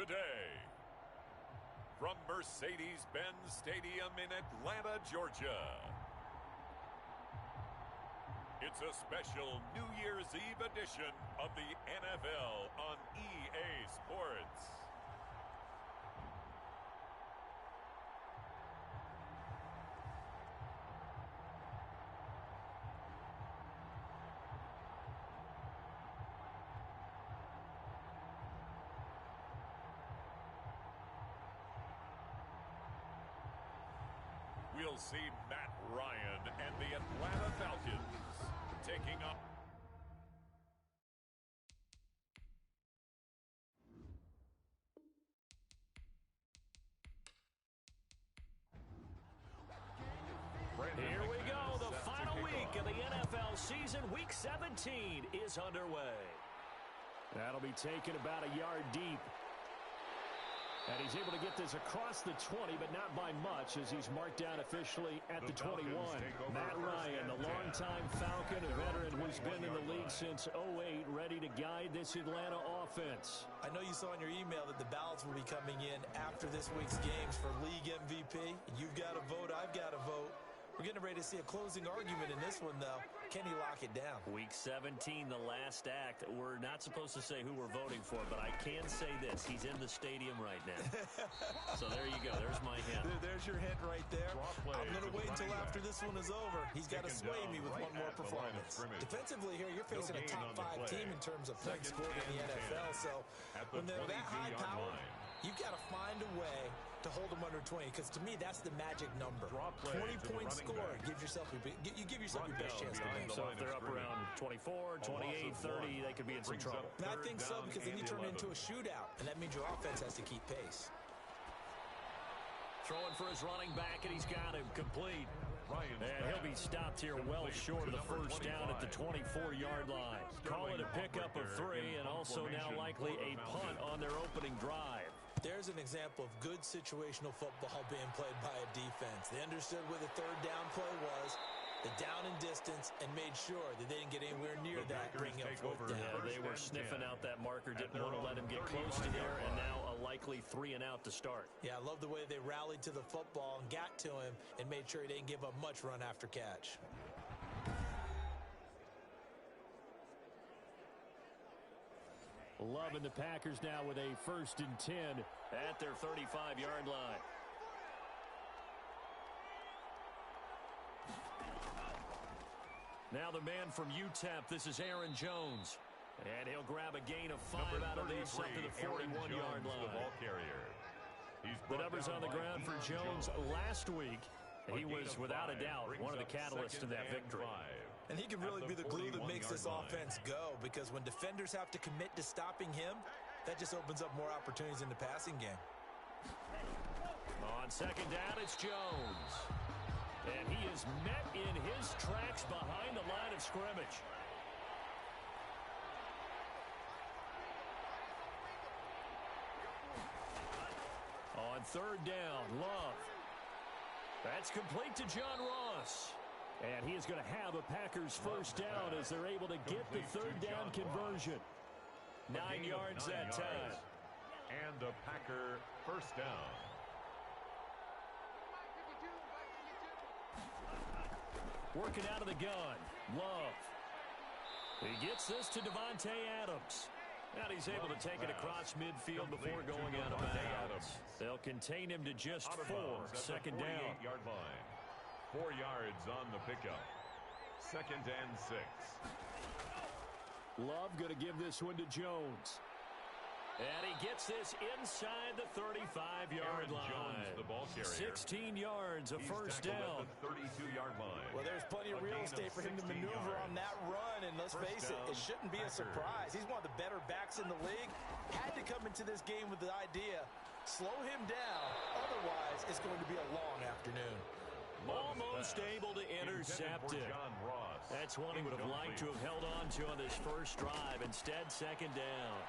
today. From Mercedes-Benz Stadium in Atlanta, Georgia. It's a special New Year's Eve edition of the NFL on EA Sports. We'll see Matt Ryan and the Atlanta Falcons taking up. Here we go. The final week of the NFL season, Week 17, is underway. That'll be taken about a yard deep. And he's able to get this across the 20, but not by much, as he's marked down officially at the 21. Matt Ryan, the longtime Falcon, a veteran who's been in the league since 2008, ready to guide this Atlanta offense. I know you saw in your email that the ballots will be coming in after this week's games for league MVP. You've got a vote, I've got a vote. We're getting ready to see a closing argument in this one, though. Can he lock it down? Week 17, the last act. We're not supposed to say who we're voting for, but I can say this. He's in the stadium right now. So there you go. There's my hint. There's your hint right there. I'm going to wait until after this one is over. He's got to sway me with one more performance. Defensively here, you're facing a top 5 team in terms of points scored in the NFL. So when they're that high-powered, you've got to find a way to hold them under 20, because to me, that's the magic number. 20-point score. You give yourself your best chance to win. So if they're up around 24, 28, 30, they could be in some trouble. And I think so, because then you turn it into a shootout, and that means your offense has to keep pace. Throwing for his running back, and he's got him complete. And he'll be stopped here well short of the first down at the 24-yard line. Call it a pickup of 3, and also now likely a punt on their opening drive. There's an example of good situational football being played by a defense. They understood where the third down play was, the down and distance, and made sure that they didn't get anywhere near that, bringing up fourth down. Yeah, they were sniffing out that marker, didn't want to let him get close to there, and now a likely 3 and out to start. Yeah, I love the way they rallied to the football and got to him and made sure he didn't give up much run after catch. Loving the Packers now with a 1st and 10 at their 35-yard line. Now the man from UTEP, this is Aaron Jones. And he'll grab a gain of 5 out of this up to the 41-yard line. The numbers on the ground for Jones last week. He was, without a doubt, one of the catalysts in that victory. And he can really be the glue that makes this offense go, because when defenders have to commit to stopping him, that just opens up more opportunities in the passing game. On 2nd down, it's Jones. And he is met in his tracks behind the line of scrimmage. On 3rd down, Love. That's complete to John Ross. And he is going to have a Packers 1st down as they're able to get the 3rd down conversion. 9 yards that time. And a Packer 1st down. Working out of the gun. Love. He gets this to Devontae Adams. And he's able to take it across midfield before going out of bounds. They'll contain him to just 4. 2nd down. 48-yard line. 4 yards on the pickup. 2nd and 6. Love going to give this one to Jones. And he gets this inside the 35-yard line. Jones, the ball carrier. 16 yards, a 1st down. The 32-yard line. Well, there's plenty of real estate for him to maneuver on that run, and let's face it, it shouldn't be a surprise. He's one of the better backs in the league. Had to come into this game with the idea, slow him down, otherwise it's going to be a long afternoon. Almost able to intercept it. That's one he would have liked to have held on to on this first drive. Instead, 2nd down.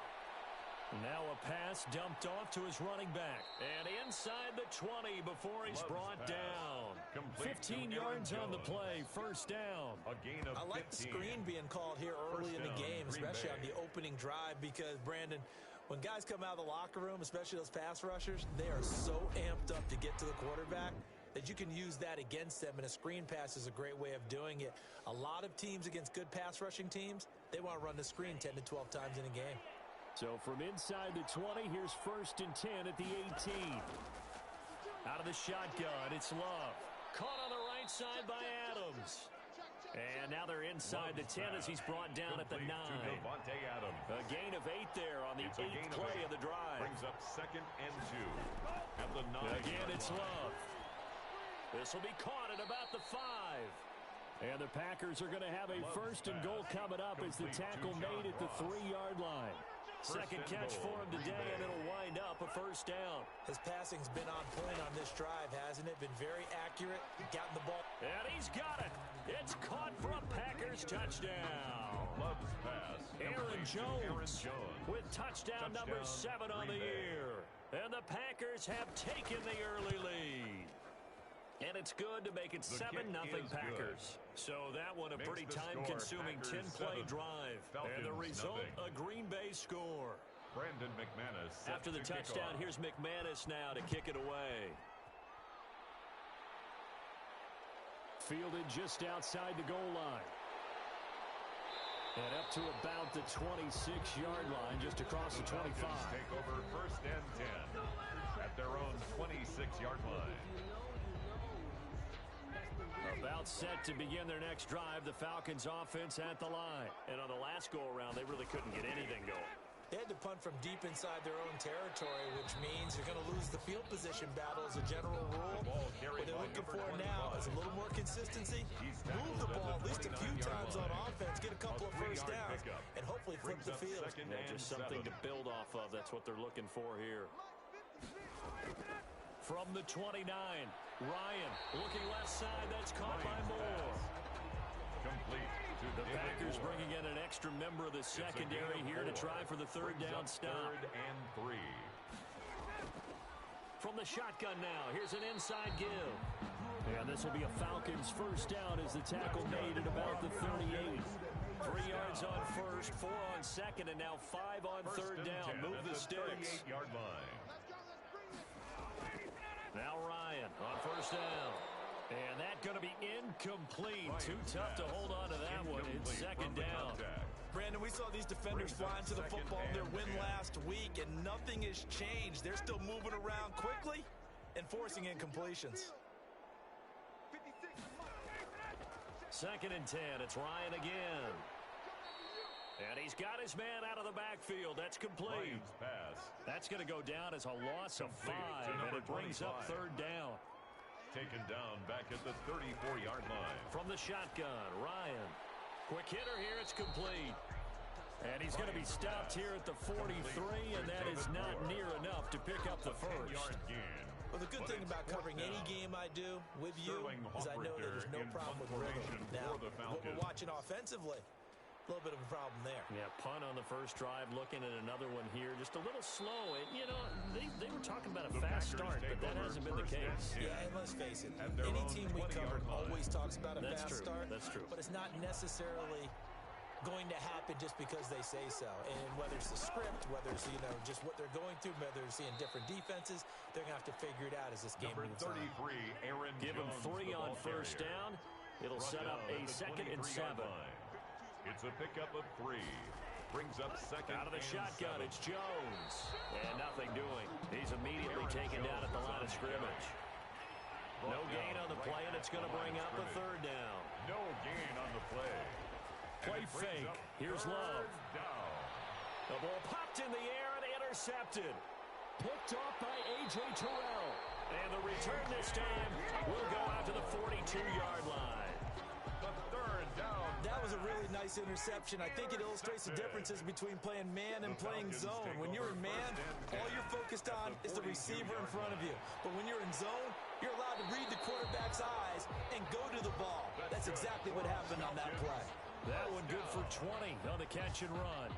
Now a pass dumped off to his running back. And inside the 20 before he's brought down. 15 yards on the play, 1st down. I like the screen being called here early in the game, especially on the opening drive, because, Brandon, When guys come out of the locker room, especially those pass rushers, they are so amped up to get to the quarterback that you can use that against them, and a screen pass is a great way of doing it. A lot of teams against good pass rushing teams, they want to run the screen 10 to 12 times in a game. So from inside the 20, here's 1st and 10 at the 18. Out of the shotgun, it's Love. Caught on the right side by Adams. And now they're inside the 10 as he's brought down at the 9. A gain of 8 there on the 8th play of the drive. Brings up 2nd and 2 at the 9. Again, it's Love. This will be caught at about the 5. And the Packers are going to have a 1st and goal coming up as the tackle made at the 3-yard line. Second catch for him today, and it'll wind up a 1st down. His passing's been on point on this drive, hasn't it? Been very accurate. Gotten the ball. And he's got it. It's caught for a Packers touchdown. Love's pass. Aaron Jones with touchdown number 7 on the year. And the Packers have taken the early lead. And it's good to make it 7-0 Packers. So that one a pretty time-consuming 10-play drive. And the result, a Green Bay score. Brandon McManus. After the touchdown, here's McManus now to kick it away. Fielded just outside the goal line. And up to about the 26-yard line, just across the 25. Take over 1st and 10 at their own 26-yard line. About set to begin their next drive, the Falcons offense at the line. And on the last go-around, they really couldn't get anything going. They had to punt from deep inside their own territory, which means you're going to lose the field position battle as a general rule. What they're looking for now is a little more consistency. Move the ball at least a few times on offense, get a couple of 1st downs, and hopefully flip the field. Yeah, just something to build off of. That's what they're looking for here. From the 29, Ryan looking left side. That's caught by Moore. Complete. The Packers bringing in an extra member of the secondary here to try for the 3rd down stop. 3rd and 3. From the shotgun now, here's an inside give. And this will be a Falcons 1st down as the tackle made at about the 38. 3 yards on 1st, 4 on 2nd, and now 5 on 3rd down. Move the sticks. 38-yard line. Now Ryan on 1st down. And that's going to be incomplete. Too tough to hold on to that one. It's 2nd down. Brandon, we saw these defenders flying to the football in their win last week, and nothing has changed. They're still moving around quickly and forcing incompletions. 2nd and 10. It's Ryan again. And he's got his man out of the backfield. That's complete. That's going to go down as a loss of 5, and it brings up 3rd down. Taken down back at the 34-yard line. From the shotgun, Ryan. Quick hitter here, it's complete. And he's going to be stopped here at the 43, and that is not near enough to pick up the 1st. Well, the good thing about covering any game I do with you is I know that there's no problem with rhythm. Now, what we're watching offensively, a little bit of a problem there. Yeah, punt on the 1st drive, looking at another one here. Just a little slow. And, you know, they were talking about a fast start, but that hasn't been the case. Yeah, and let's face it, any team we cover always talks about a fast start. That's true. But it's not necessarily going to happen just because they say so. And whether it's the script, whether it's, you know, just what they're going through, whether they're seeing different defenses, they're going to have to figure it out as this game moves on. Aaron Give him 3 on 1st down. It'll set up a 2nd and 7. It's a pickup of 3. Brings up 2nd. Out of the shotgun, it's Jones. And nothing doing. He's immediately taken down at the line of scrimmage. No gain on the play, and it's going to bring up a 3rd down. No gain on the play. Play fake. Here's Love. The ball popped in the air and intercepted. Picked off by A.J. Terrell. And the return this time will go out to the 42-yard line. The 3rd down. That was a really nice interception. I think it illustrates the differences between playing man and playing zone. When you're in man, all you're focused on is the receiver in front of you. But when you're in zone, you're allowed to read the quarterback's eyes and go to the ball. That's exactly what happened on that play. That one good for 20 on the catch and run.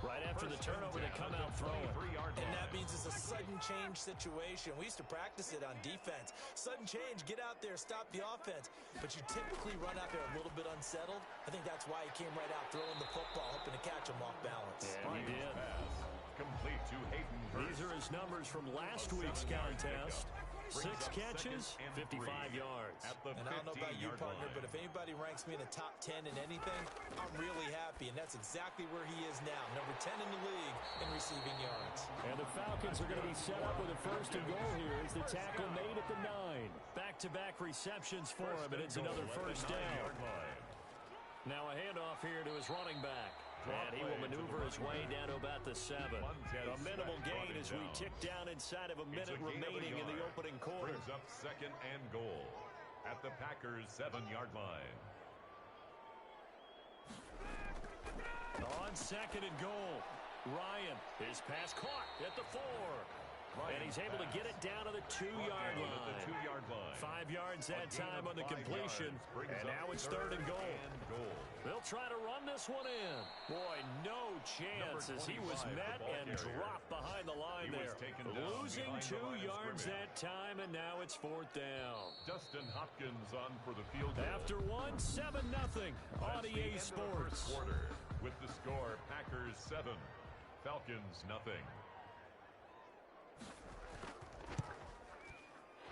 Right after the turnover, they come out throwing. And that means it's a sudden change situation. We used to practice it on defense. Sudden change, get out there, stop the offense. But you typically run out there a little bit unsettled. I think that's why he came right out throwing the football, hoping to catch him off balance. Yeah, he did. Complete to those numbers from last week's contest. 6 catches, 55 yards. And I don't know about you, partner, but if anybody ranks me in the top 10 in anything, I'm really happy. And that's exactly where he is now, number 10 in the league in receiving yards. And the Falcons are going to be set up with a 1st and goal here as the tackle made at the 9. Back-to-back receptions for him, and it's another 1st down. Now a handoff here to his running back. And he will maneuver his way down to about the 7. A minimal gain as we tick down inside of a minute remaining in the opening quarter. Brings up 2nd and goal at the Packers' 7-yard line. On 2nd and goal, Ryan, his pass caught at the 4. And he's able to get it down to the 2-yard line. 5 yards that time on the completion. And now it's 3rd and goal. They'll try to run this one in. Boy, no chance as he was met and dropped behind the line there. Losing 2 yards that time, and now it's 4th down. Dustin Hopkins on for the field goal. After 1, 7-0 on EA Sports. With the score, Packers 7, Falcons nothing.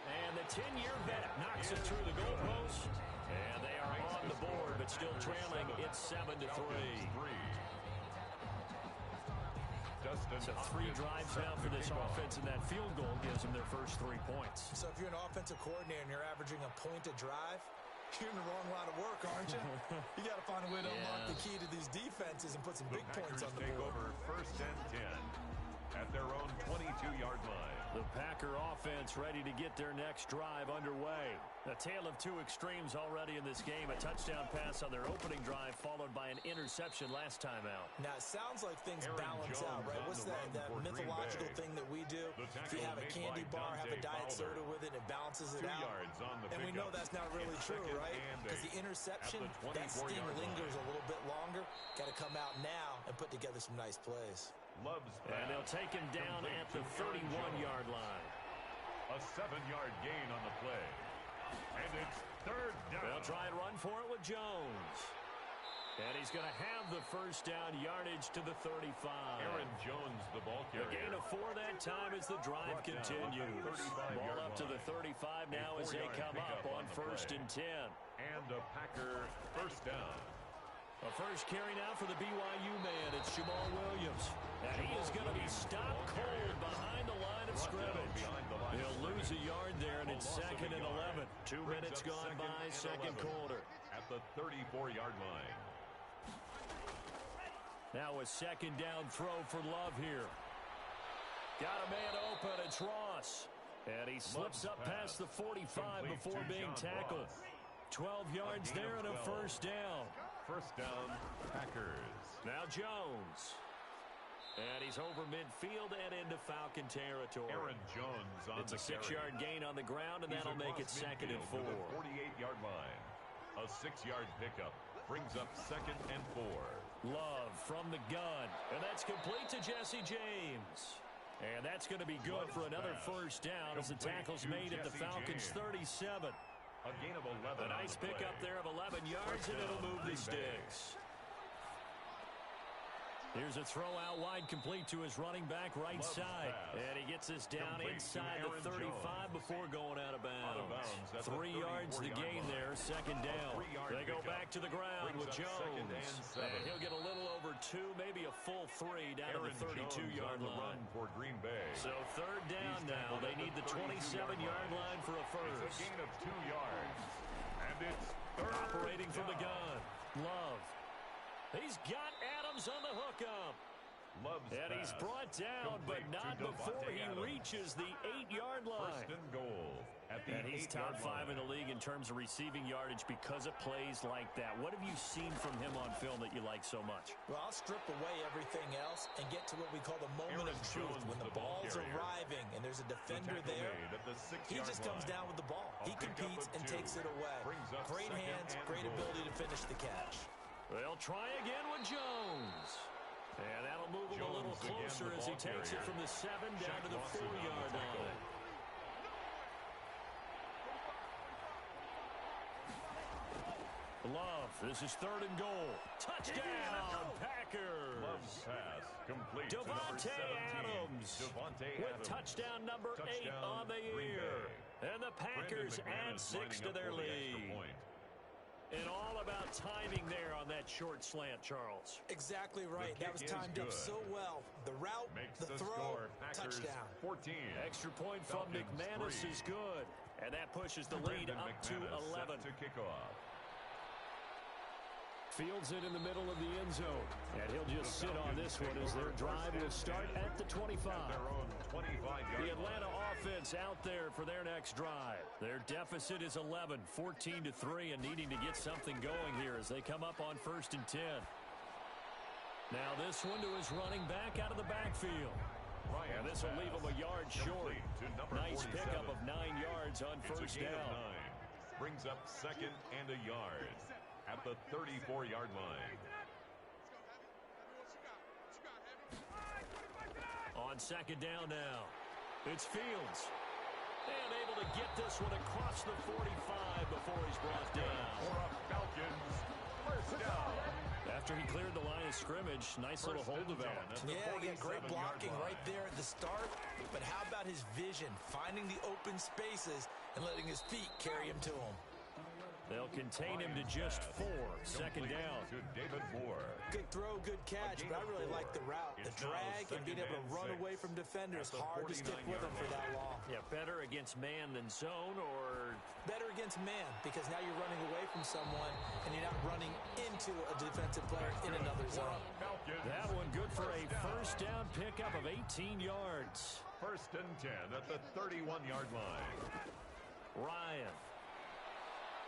And the 10-year vet knocks it through the goalpost. And they are on the board, but still trailing. It's 7-3. So 3 drives now for this offense, and that field goal gives them their first 3 points. So if you're an offensive coordinator and you're averaging a point a drive, you're in the wrong line of work, aren't you? You got to find a way to unlock the key to these defenses and put some big points on the board. Over 1st and 10 at their own 22-yard line. The Packer offense ready to get their next drive underway. A tale of 2 extremes already in this game. A touchdown pass on their opening drive, followed by an interception last time out. Now, it sounds like things balance out, right? What's that mythological thing that we do? If you have a candy bar, have a diet soda with it, it balances it out. And we know that's not really true, right? Because the interception, that sting lingers a little bit longer. Got to come out now and put together some nice plays. And they'll take him down at the 31-yard line. A 7-yard gain on the play. And it's 3rd down. They'll try and run for it with Jones. And he's going to have the 1st down yardage to the 35. Aaron Jones, the ball carrier. A gain of 4 that time as the drive continues. Ball up to the 35 now as they come up on 1st and 10. And a Packer 1st down. A first carry now for the BYU man. It's Jamal Williams. And he is going to be stopped cold behind the line of scrimmage. He'll lose a yard there, and it's 2nd and 11. 2 minutes gone by, 2nd quarter. At the 34-yard line. Now a 2nd down throw for Love here. Got a man open. It's Ross. And he slips up past the 45 before being tackled. 12 yards there and a 1st down. 1st down, Packers. Now Jones. And he's over midfield and into Falcon territory. Aaron Jones on the 6-yard gain on the ground, and that'll make it 2nd and 4. 48-yard line. A 6-yard pickup brings up 2nd and 4. Love from the gun. And that's complete to Jesse James. And that's going to be good for another 1st down as the tackle's made at the Falcons' 37. A gain of 11. A nice pickup there of 11 yards, and it'll move the sticks. Here's a throw out wide, complete to his running back right side. And he gets this down inside the 35 before going out of bounds. 3 yards the gain there, 2nd down. They go back to the ground with Jones. And he'll get a little over 2, maybe a full 3 down to the 32-yard line. For Green Bay. So 3rd down now. They need the 27-yard line for a first. It's a gain of 2 yards. And it's 3rd operating from the down. gun. Love. He's got Adams on the hookup. And he's brought down, but not before he reaches the 8-yard line. 1st and goal. And he's top 5 in the league in terms of receiving yardage because of plays like that. What have you seen from him on film that you like so much? Well, I'll strip away everything else and get to what we call the moment of truth. When the ball's arriving and there's a defender there, he just comes down with the ball. He competes and takes it away. Great hands, great ability to finish the catch. They'll try again with Jones. And that'll move him a little closer as he takes it from the 7 down to the 4-yard line. Love This is 3rd and goal. Touchdown, Packers. Love's pass complete to Devontae number 17. Adams Devontae with Adams. touchdown number 8 on the year. And the Packers add 6 to their lead. And all about timing there on that short slant, Charles. Exactly right. That was timed up so well. The route, the throw, touchdown. 14. Extra point from McManus is good. And that pushes the lead up to 11. To kick off. Fields it in the middle of the end zone. And he'll just sit on this one as their drive will start at the 25. The Atlanta offense out there for their next drive. Their deficit is 11, 14-3, and needing to get something going here as they come up on 1st and 10. Now this one to his running back out of the backfield. And this will leave him a yard short. Nice pickup of 9 yards on 1st down. Brings up 2nd and a yard at the 34-yard line. On 2nd down now, it's Fields. And able to get this one across the 45 before he's brought down. For a Falcons 1st down. After he cleared the line of scrimmage, nice little hold developed. Yeah, great blocking right there at the start. But how about his vision, finding the open spaces and letting his feet carry him to him? They'll contain him to just 4. 2nd down. To David Moore. Good throw, good catch, but I really like the route. The drag and being able to run away from defenders. Hard to stick with him for that long. Yeah, better against man than zone, or better against man, because now you're running away from someone and you're not running into a defensive player in another zone. That one good for a 1st down pickup of 18 yards. 1st and 10 at the 31-yard line. Ryan.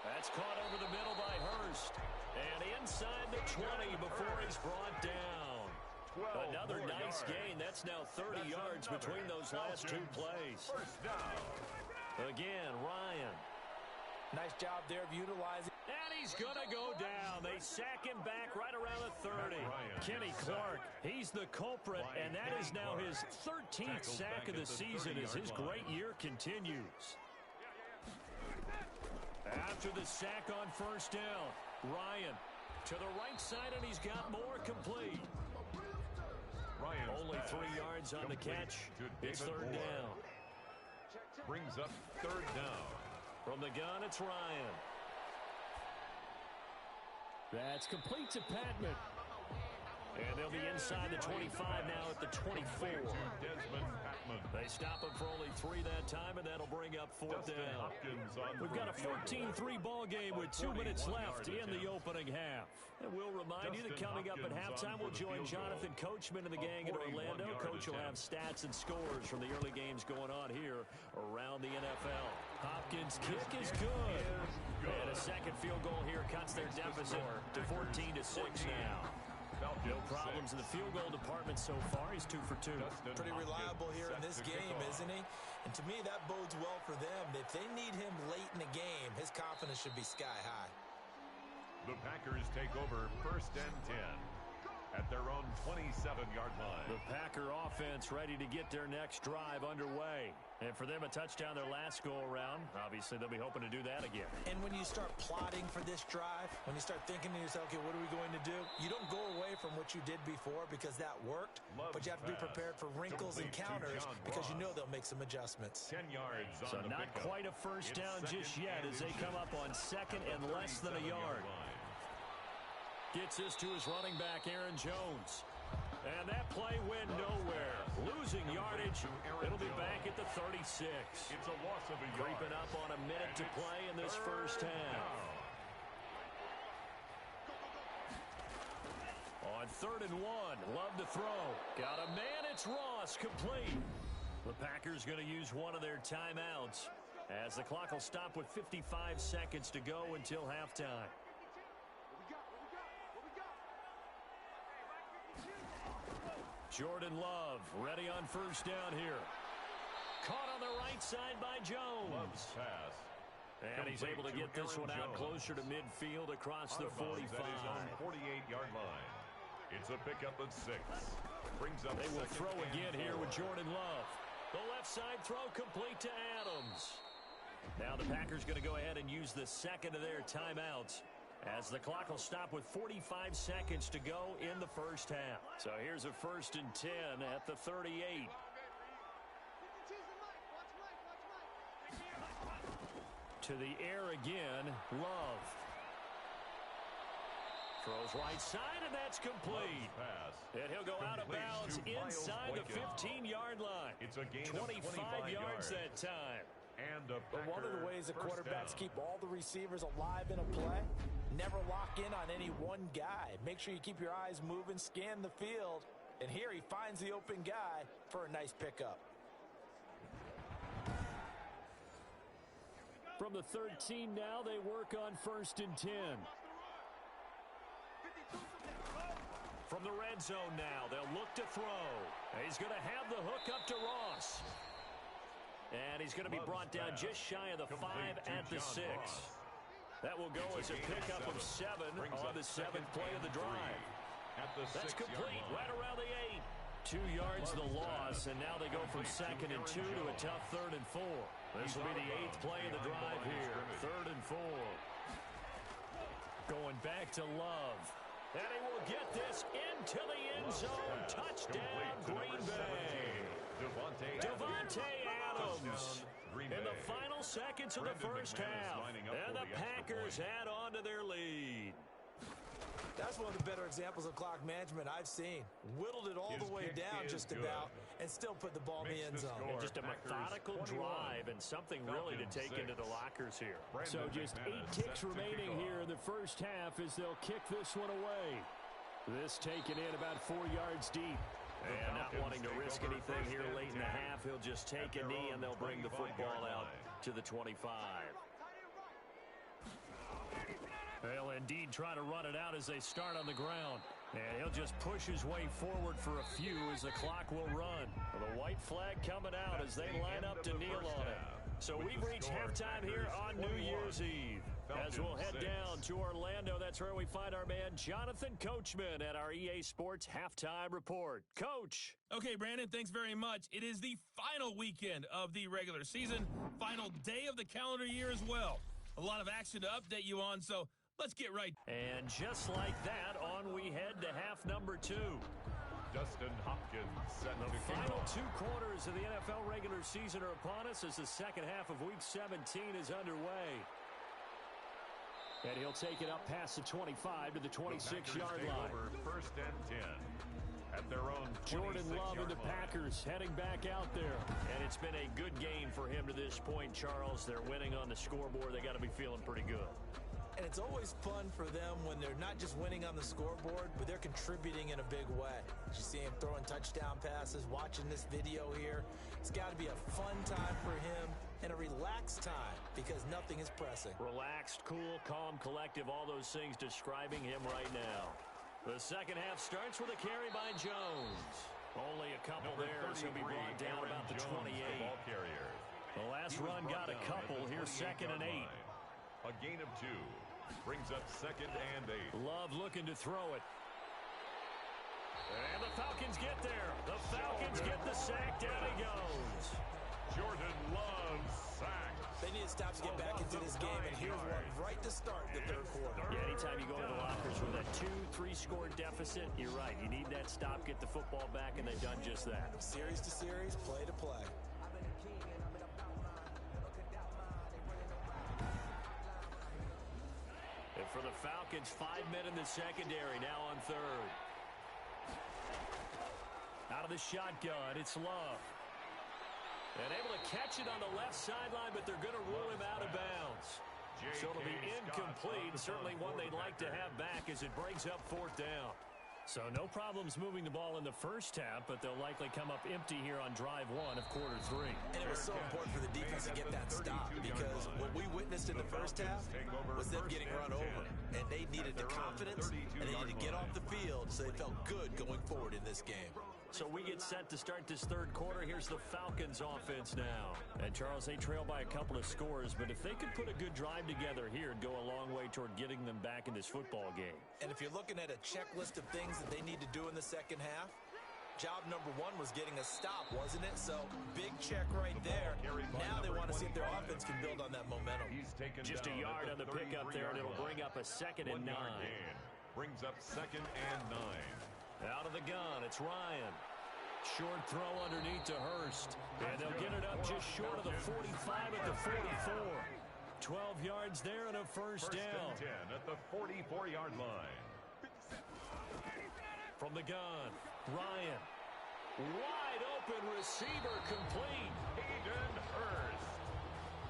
That's caught over the middle by Hurst. And inside the 20 before he's brought down. Another nice gain. That's now 30 yards between those last 2 plays. 1st down. Again, Ryan. Nice job there of utilizing. And he's going to go down. They sack him back right around the 30. Kenny Clark, he's the culprit, and that is now his 13th sack of the season as his great year continues. After the sack on 1st down, Ryan to the right side, and he's got more complete. Only 3 yards on the catch. It's 3rd down. Brings up 3rd down. From the gun, it's Ryan. That's complete to Patman. And they'll be inside the 25 now at the 24. They stop him for only 3 that time, and that'll bring up 4th down. We've got a 14-3 ball game with 2 minutes left in the opening half. And we'll remind you that coming up at halftime, we'll join Jonathan Coachman and the gang in Orlando. Coach will have stats and scores from the early games going on here around the NFL. Hopkins' kick is good. And a second field goal here cuts their deficit to 14-6 now. No problems in the field goal department so far. He's 2 for 2. Pretty reliable here in this game, isn't he? And to me, that bodes well for them. If they need him late in the game, his confidence should be sky high. The Packers take over 1st and 10 at their own 27-yard line. The Packer offense ready to get their next drive underway. And for them, a touchdown their last go-around. Obviously, they'll be hoping to do that again. And when you start plotting for this drive, when you start thinking to yourself, okay, what are we going to do? You don't go away from what you did before because that worked, but you have to be prepared for wrinkles and counters because you know they'll make some adjustments. 10 yards on so the not pickup. Quite a 1st down just yet as they come up on 2nd and less than a yard. Gets this to his running back, Aaron Jones. And that play went nowhere. Losing yardage. It'll be back at the 36. It's a loss of a yard. Creeping up on a minute to play in this 1st half. On 3rd and 1, Love to throw. Got a man, it's Ross, complete. The Packers going to use one of their timeouts as the clock will stop with 55 seconds to go until halftime. Jordan Love ready on 1st down here. Caught on the right side by Jones. Love's pass. And he's able to get this one out closer to midfield across the 45. That is on 48-yard line. It's a pickup of 6. Brings up they will throw again here with Jordan Love. The left side throw complete to Adams. Now the Packers going to go ahead and use the 2nd of their timeouts as the clock will stop with 45 seconds to go in the first half. So here's a 1st and 10 at the 38. To the air again, Love. Throws right side, and that's complete. And he'll go out of bounds inside the 15-yard line. It's a gain 25 yards that time. And but one of the ways the quarterbacks keep all the receivers alive in a play, never lock in on any one guy. Make sure you keep your eyes moving, scan the field, and here he finds the open guy for a nice pickup. From the 13 now, they work on 1st and 10. From the red zone now, they'll look to throw. He's going to have the hook up to Ross. And he's going to be brought down just shy of the 5 at the 6. That will go as a pickup of 7 on the 7th play of the drive. That's complete right around the 8. 2 yards the loss, and now they go from 2nd and 2 to a tough 3rd and 4. This will be the 8th play of the drive here. 3rd and 4. Going back to Love. And he will get this into the end zone. Touchdown, Green Bay. Devontae Adams in the final seconds of the first half. And the Packers add on to their lead. That's one of the better examples of clock management I've seen. Whittled it all the way down just about and still put the ball in the end zone. And just a methodical drive and something really to take into the lockers here. So just 8 ticks remaining here in the first half as they'll kick this one away. This taken in about 4 yards deep. And not wanting to risk anything here late in the half, he'll just take a knee and they'll bring the football out to the 25. They'll indeed try to run it out as they start on the ground. And he'll just push his way forward for a few as the clock will run. The white flag coming out as they line up to kneel on it. So we've reached halftime here on New Year's Eve. As we'll head down to Orlando, that's where we find our man Jonathan Coachman at our EA Sports Halftime Report. Coach. Okay, Brandon, thanks very much. It is the final weekend of the regular season, final day of the calendar year as well. A lot of action to update you on, so let's get right. And just like that, on we head to half number 2. Dustin Hopkins set the to final 2 quarters of the NFL regular season are upon us as the second half of Week 17 is underway. And he'll take it up past the 25 to the 26-yard line. Over 1st and 10 at their own Jordan Love and the Packers heading back out there. And it's been a good game for him to this point, Charles. They're winning on the scoreboard. They got to be feeling pretty good. And it's always fun for them when they're not just winning on the scoreboard, but they're contributing in a big way. You see him throwing touchdown passes, watching this video here. It's got to be a fun time for him and a relaxed time because nothing is pressing. Relaxed, cool, calm, collective, all those things describing him right now. The second half starts with a carry by Jones. Only a couple there as he'll be brought down about the 28. The last run got a couple. Here's 2nd and 8. A gain of 2. Brings up 2nd and 8. Love looking to throw it. And the Falcons get there. The Falcons get the sack. Down he goes. Jordan Love sacked. They need to stop to get back into this game, and here's one right to start the 3rd quarter. Yeah, anytime you go to the lockers with a 2-3 score deficit, you're right. You need that stop, get the football back, and they've done just that. Series to series, play to play. And for the Falcons, 5 men in the secondary, now on 3rd. Out of the shotgun, it's Love. And able to catch it on the left sideline, but they're going to rule him out of bounds. So it'll be incomplete. Certainly one they'd like to have back as it brings up 4th down. So no problems moving the ball in the first half, but they'll likely come up empty here on drive 1 of quarter 3. And it was so important for the defense to get that stop because what we witnessed in the first half was them getting run over. And they needed the confidence, and they needed to get off the field so they felt good going forward in this game. So we get set to start this 3rd quarter. Here's the Falcons offense now. And Charles, they trail by a couple of scores, but if they could put a good drive together here, it'd go a long way toward getting them back in this football game. And if you're looking at a checklist of things that they need to do in the second half, Job number one was getting a stop, wasn't it? So, big check right there. Now they want to see if their offense can build on that momentum. Just a yard on the pickup there, and it'll bring up a 2nd and 9. Brings up 2nd and 9. Out of the gun, it's Ryan. Short throw underneath to Hurst. And they'll get it up just short of the 45 at the 44. 12 yards there and a first down. First and 10 at the 44-yard line. From the gun, Ryan. Wide open receiver complete. Hayden Hurst.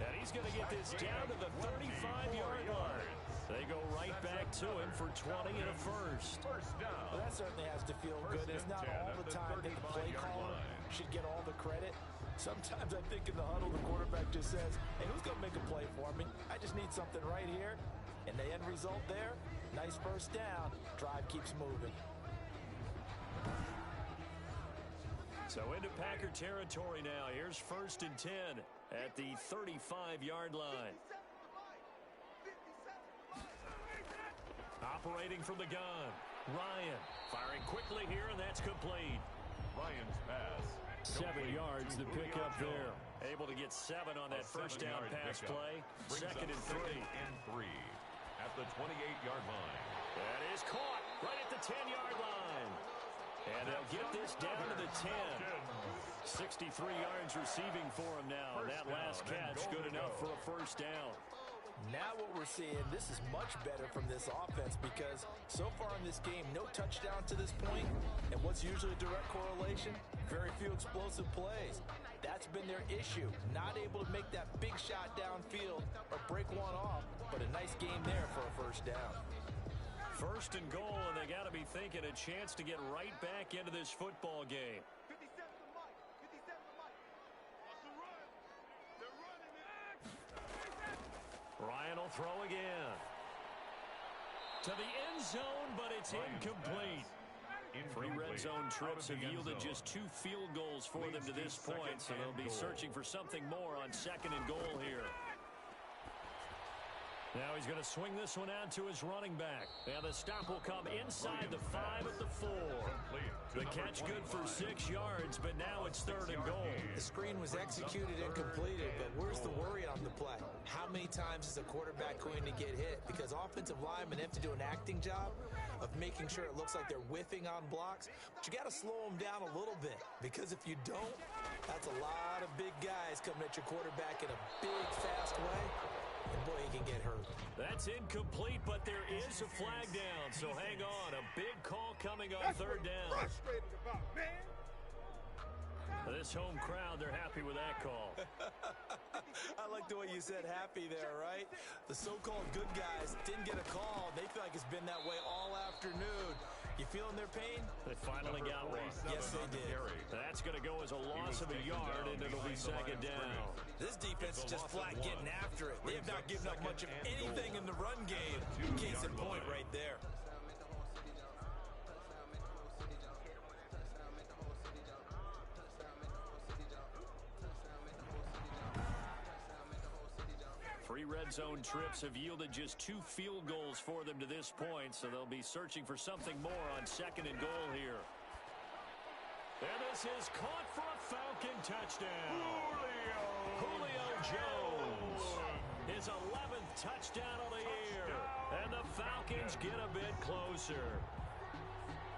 And he's going to get this down to the 35-yard line. They go right back to him for 20 and a first. First down. Well, that certainly has to feel good. It's not all the time that the play caller should get all the credit. Sometimes I think in the huddle, the quarterback just says, hey, who's going to make a play for me? I just need something right here. And the end result there, nice first down. Drive keeps moving. So into Packer territory now. Here's 1st and 10 at the 35-yard line. Operating from the gun, Ryan firing quickly here, and that's complete. Ryan's pass. 7 yards the pickup there. Able to get 7 on that first down pass play. 2nd and 3. At the 28-yard line. That is caught right at the 10-yard line. And they'll get this down to the 10. 63 yards receiving for him now. That last catch good enough for a first down. Now what we're seeing, this is much better from this offense because so far in this game, no touchdown to this point. And what's usually a direct correlation? Very few explosive plays. That's been their issue. Not able to make that big shot downfield or break one off, but a nice game there for a first down. 1st and goal, and they got to be thinking a chance to get right back into this football game. Ryan will throw again. To the end zone, but it's incomplete. 3 red zone trips have yielded just 2 field goals for them to this point, so they'll be searching for something more on 2nd and goal here. Now he's going to swing this one out to his running back. And the stop will come inside the 5 at the 4. The catch good for 6 yards, but now it's 3rd and goal. The screen was executed and completed, but where's the worry on the play? How many times is a quarterback going to get hit? Because offensive linemen have to do an acting job of making sure it looks like they're whiffing on blocks. But you got to slow them down a little bit, because if you don't, that's a lot of big guys coming at your quarterback in a big, fast way. And boy, he can get hurt. That's incomplete, but there is a flag down. So hang on. A big call coming on 3rd down. Frustrated about, man. This home crowd, they're happy with that call. I like the way you said happy there, right? The so-called good guys didn't get a call. They feel like it's been that way all afternoon. You feeling their pain? They finally got one. Yes, they did. That's going to go as a loss of a yard, and it'll be 2nd down. This defense is just flat getting after it. They have not given up much of anything in the run game. Case in point right there. Three red zone trips have yielded just 2 field goals for them to this point, so they'll be searching for something more on 2nd and goal here. And this is caught for a Falcon touchdown. Julio Jones. His 11th touchdown of the year. And the Falcons get a bit closer.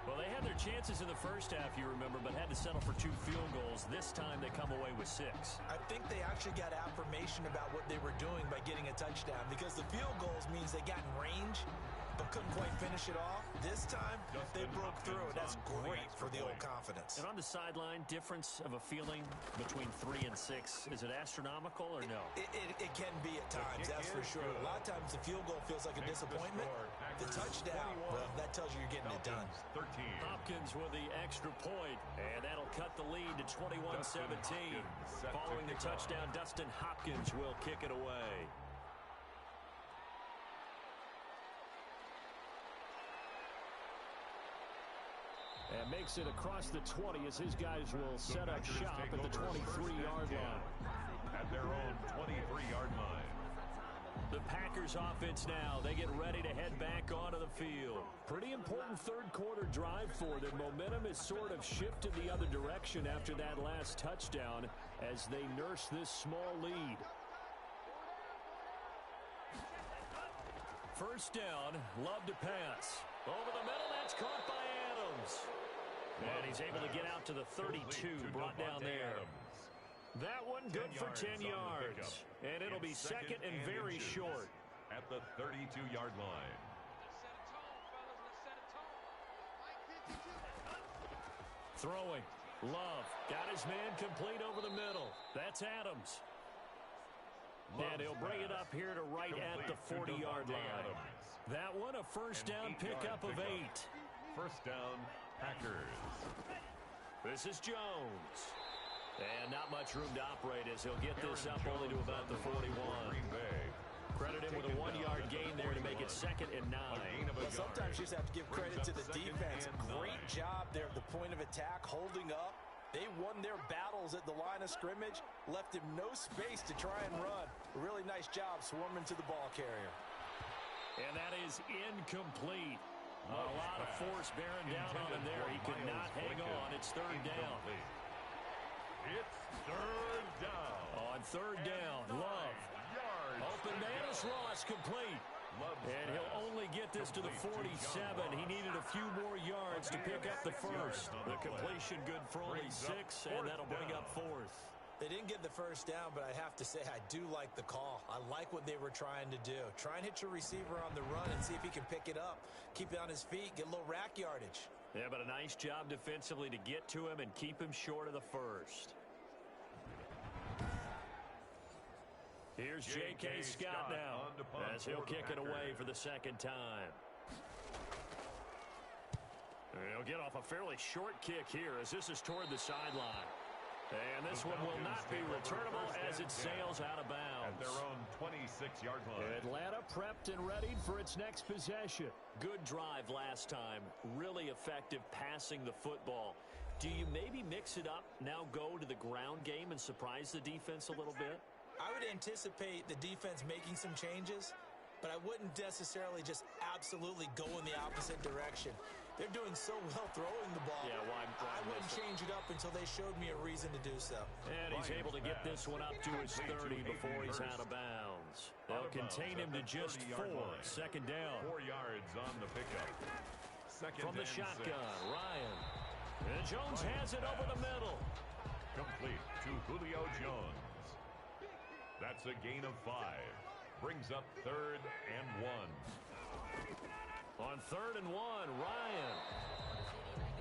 Well, they had their chances in the first half, you remember, but had to settle for 2 field goals. This time they come away with 6. I think they actually got affirmation about what they were doing by getting a touchdown, because the field goals means they got in range but couldn't quite finish it off. This time, they broke through, and that's great for the old confidence. And on the sideline, difference of a feeling between 3 and 6, is it astronomical or no? It can be at times, that's for sure. A lot of times the field goal feels like a disappointment. The touchdown, well, that tells you you're getting it done. Hopkins with the extra point, and that'll cut the lead to 21-17. Following the touchdown, Dustin Hopkins will kick it away. And makes it across the 20 as his guys will set up shop at the 23-yard line. At their own 23-yard line. The Packers offense now. They get ready to head back onto the field. Pretty important third quarter drive for them. Momentum has sort of shifted the other direction after that last touchdown as they nurse this small lead. First down, Love to pass. Over the middle, that's caught by Adams. And he's able to get out to the 32, brought down there. That one good for 10 yards. And it'll be second and very short. At the 32-yard line. Throwing. Love. Got his man complete over the middle. That's Adams. And he'll bring it up here to right at the 40-yard line. That one a first down pickup of 8. First down, Packers. This is Jones. And not much room to operate as he'll get this up only to about the 41. Credit him with a 1-yard gain there to make it second and 9. Well, sometimes you just have to give credit to the defense. Great job there at the point of attack, holding up. They won their battles at the line of scrimmage, left him no space to try and run. Really nice job swarming to the ball carrier. And that is incomplete. A lot of force bearing down on him there. He could not hang on. It's third down. It's third down. On third down, Love. Open man is Ross, complete. And he'll only get this to the 47. He needed a few more yards to pick up the first. The completion good for only 6, and that'll bring up fourth. They didn't get the first down, but I have to say I do like the call. I like what they were trying to do. Try and hit your receiver on the run and see if he can pick it up. Keep it on his feet, get a little rack yardage. Yeah, but a nice job defensively to get to him and keep him short of the first. Here's J.K. Scott now as he'll kick it away for the second time. He'll get off a fairly short kick here as this is toward the sideline. And this one will not be returnable as it sails out of bounds. At their own 26-yard line. Atlanta prepped and readied for its next possession. Good drive last time. Really effective passing the football. Do you maybe mix it up, now go to the ground game and surprise the defense a little bit? I would anticipate the defense making some changes, but I wouldn't necessarily just absolutely go in the opposite direction. They're doing so well throwing the ball. Yeah, why I wouldn't change it up until they showed me a reason to do so. And he's able to get this one up to his 30 before he's out of bounds. They'll contain him to just 4. Second down. 4 yards on the pickup. Second from the shotgun, 6. Ryan. And Jones has it over the middle. Complete to Julio Jones. That's a gain of 5. Brings up third and 1. On third and 1, Ryan.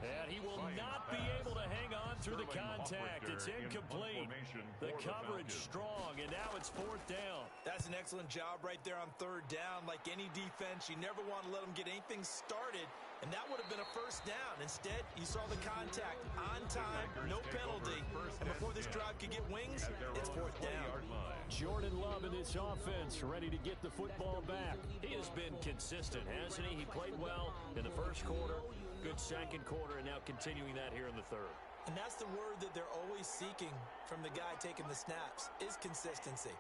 And he will not be able to hang on through the contact. It's incomplete. The coverage strong, and now it's fourth down. That's an excellent job right there on third down. Like any defense, you never want to let them get anything started, and that would have been a first down. Instead, you saw the contact on time, no penalty, and before this drive could get wings, it's fourth down. Jordan Love in this offense, ready to get the football back. He has been consistent, hasn't he? He played well in the first quarter, good second quarter, and now continuing that here in the third. And that's the word that they're always seeking from the guy taking the snaps, is consistency.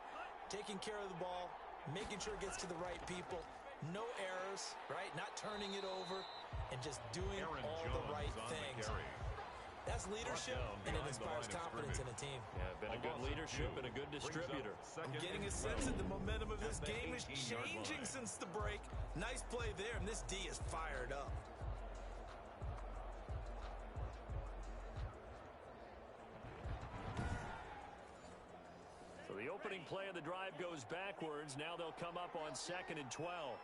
Taking care of the ball, making sure it gets to the right people, no errors, right? Not turning it over, and just doing all the right things. That's leadership, and it inspires confidence in a team. Yeah, been a good leadership and a good distributor. I'm getting a sense that the momentum of this game is changing since the break. Nice play there, and this D is fired up. So the opening play of the drive goes backwards. Now they'll come up on 2nd and 12.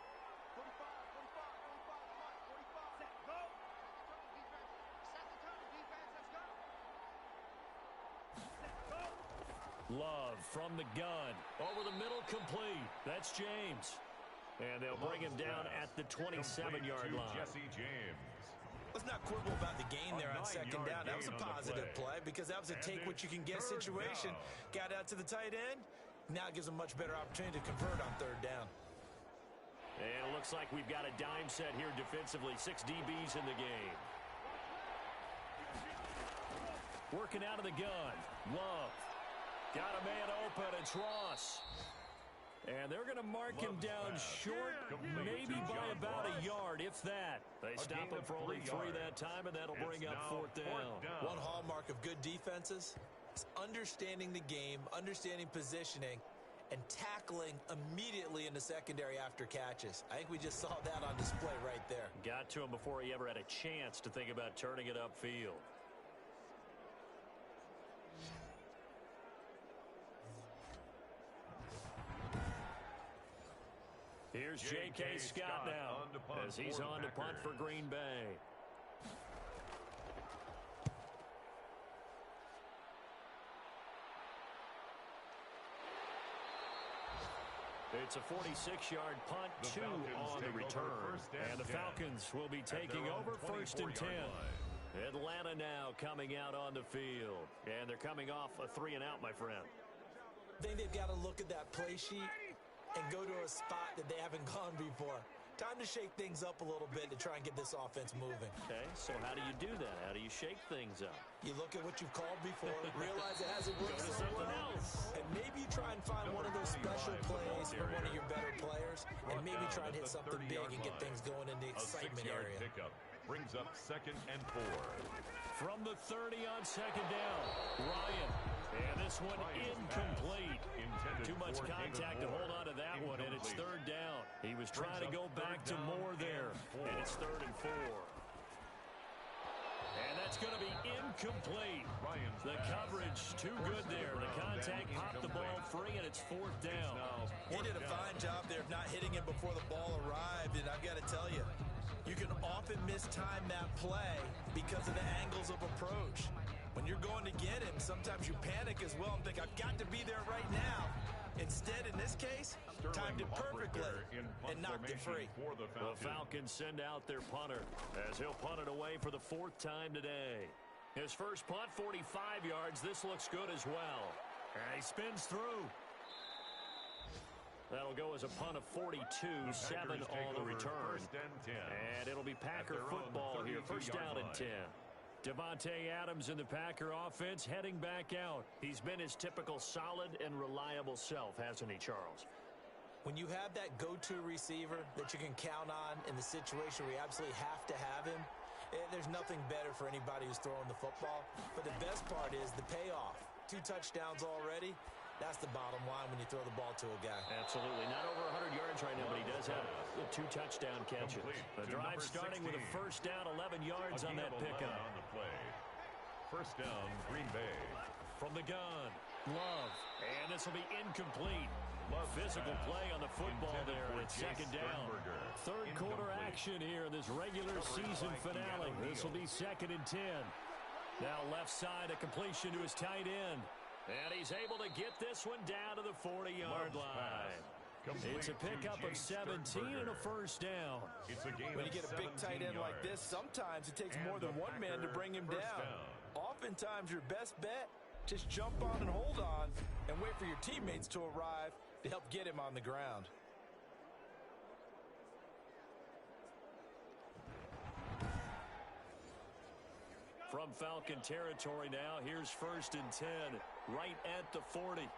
Love from the gun. Over the middle, complete. That's James. And they'll bring him down at the 27-yard line. Jesse James. Let's not quibble about the gain there on second down. That was a positive play because that was a take-what-you-can-get situation. Got out to the tight end. Now it gives them much better opportunity to convert on third down. And it looks like we've got a dime set here defensively. 6 DBs in the game. Working out of the gun. Love. Got a man open. It's Ross. And they're going to mark him down short, maybe by about a yard, if that. They stop him for only 3 that time, and that'll bring up 4th down. One hallmark of good defenses is understanding the game, understanding positioning, and tackling immediately in the secondary after catches. I think we just saw that on display right there. Got to him before he ever had a chance to think about turning it upfield. Here's J.K. Scott now as he's on to punt for Green Bay. It's a 46-yard punt, 2 on the return. And the Falcons will be taking over 1st and 10. Atlanta now coming out on the field. And they're coming off a 3-and-out, my friend. I think they've got to look at that play sheet and go to a spot that they haven't gone before. Time to shake things up a little bit to try and get this offense moving. Okay, so how do you do that? How do you shake things up? You look at what you've called before, realize it hasn't worked so well, and maybe you try and find one of those special plays from one of your better players, and maybe try and hit something big and get things going in the excitement area. Pickup brings up 2nd and 4. From the 30 on 2nd down, Ryan. And this one incomplete. Too much contact to hold on to that one, and it's 3rd down. He was trying to go back to more there, and it's 3rd and 4. And that's going to be incomplete. The coverage too good there. The contact popped the ball free, and it's 4th down. He did a fine job there of not hitting him before the ball arrived, and I've got to tell you, you can often mistime that play because of the angles of approach. When you're going to get him, sometimes you panic as well and think, I've got to be there right now. Instead, in this case, timed it perfectly and knocked it free. The Falcons send out their punter as he'll punt it away for the 4th time today. His first punt, 45 yards. This looks good as well. And he spins through. That'll go as a punt of 42, 7 on the return. And it'll be Packer football here, 1st down and 10. Devontae Adams in the Packer offense heading back out. He's been his typical solid and reliable self, hasn't he, Charles? When you have that go-to receiver that you can count on in the situation where you absolutely have to have him, there's nothing better for anybody who's throwing the football. But the best part is the payoff. 2 touchdowns already. That's the bottom line when you throw the ball to a guy. Absolutely. Not over 100 yards right now, but he does have 2 touchdown catches. The drive starting with a 1st down, 11 yards on that pickup. On the play. 1st down, Green Bay. From the gun, Love. And this will be incomplete. Physical play on the football there, and it's 2nd down. 3rd quarter action here in this regular season finale. This will be 2nd and 10. Now left side, a completion to his tight end. And he's able to get this one down to the 40-yard line. It's a pickup of 17 and a 1st down. When you get a big tight end like this, sometimes it takes more than one man to bring him down. Oftentimes, your best bet, just jump on and hold on and wait for your teammates to arrive to help get him on the ground. From Falcon territory now, here's 1st and 10, right at the 40.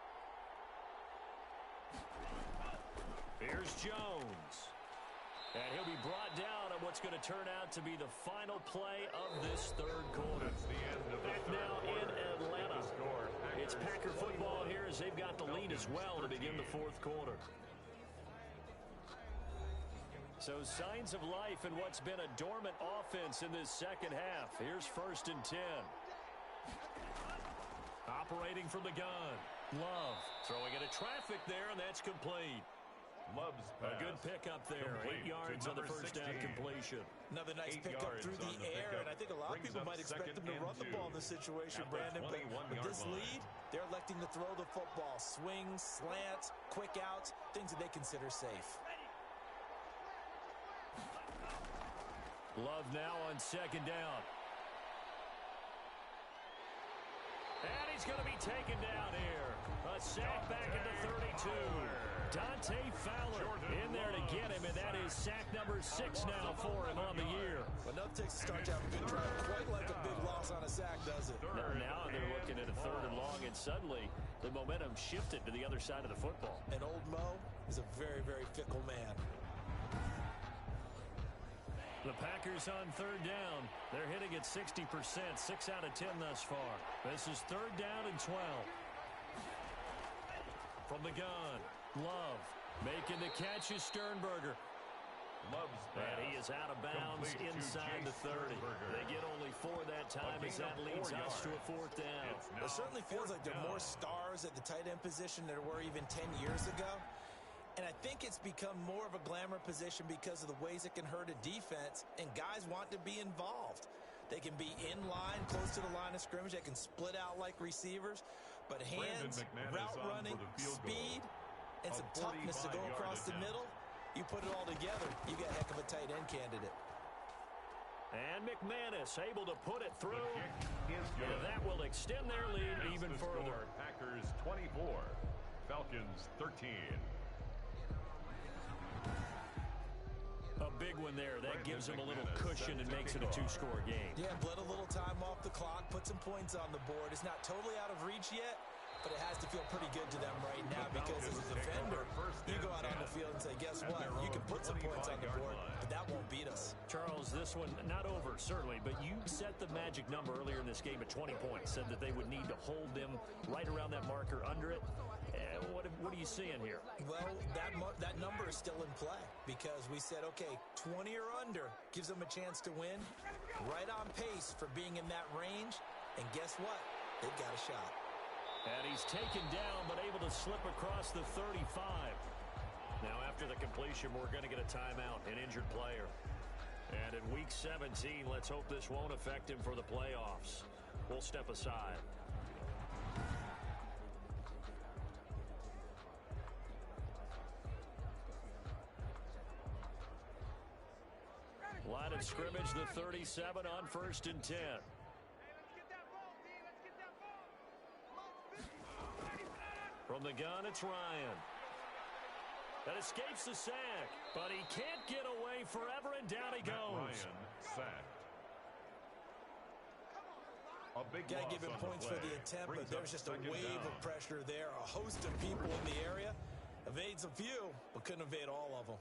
Here's Jones. And he'll be brought down on what's going to turn out to be the final play of this 3rd quarter. Now in Atlanta, it's Packer football here as they've got the lead as well to begin the 4th quarter. So signs of life in what's been a dormant offense in this 2nd half. Here's 1st and 10. Operating from the gun. Love throwing into traffic there, and that's complete. Love's pass. A good pickup there. 8 yards on the 1st down completion. Another nice pickup through the air, and I think a lot of people might expect them to run the ball in this situation, Brandon. But with this lead, they're electing to throw the football. Swings, slants, quick outs, things that they consider safe. Love now on 2nd down. And he's going to be taken down here. A A sack back at the 32. Dante Fowler in there to get him, and that is sack number 6 now for him on the year. Enough takes to start to have a good drive. Quite like a big loss on a sack, does it? Now they're looking at a 3rd and long, and suddenly the momentum shifted to the other side of the football. And old Mo is a very, very fickle man. The Packers on 3rd down. They're hitting at 60%, 6 out of 10 thus far. This is 3rd down and 12. From the gun, Love making the catch is Sternberger. And he is out of bounds inside the 30. They get only 4 that time as that leads us to a 4th down. It certainly feels like there are more stars at the tight end position than there were even 10 years ago. And I think it's become more of a glamour position because of the ways it can hurt a defense, and guys want to be involved. They can be in line, close to the line of scrimmage. They can split out like receivers. But hands, route running, speed, and some toughness to go across the middle, you put it all together, you got a heck of a tight end candidate. And McManus able to put it through. And that will extend their lead even further. Packers 24, Falcons 13. A big one there. That gives him a little cushion and makes it a 2-score game. Yeah, bled a little time off the clock, put some points on the board. It's not totally out of reach yet, but it has to feel pretty good to them right now because as a defender, you go out on the field and say, guess what? You can put some points on the board, but that won't beat us. Charles, this one not over, certainly, but you set the magic number earlier in this game at 20 points, said that they would need to hold them right around that marker under it. What are you seeing here? Well, that number is still in play because we said, okay, 20 or under gives them a chance to win. Right on pace for being in that range. And guess what? They've got a shot. And he's taken down but able to slip across the 35. Now, after the completion, we're going to get a timeout, an injured player. And in Week 17, let's hope this won't affect him for the playoffs. We'll step aside. Line of scrimmage, the 37 on 1st and 10. From the gun, it's Ryan. That escapes the sack, but he can't get away forever, and down he goes. Ryan sacked. Got to give him points for the attempt, but there's just a wave of pressure there. A host of people in the area. Evades a few, but couldn't evade all of them.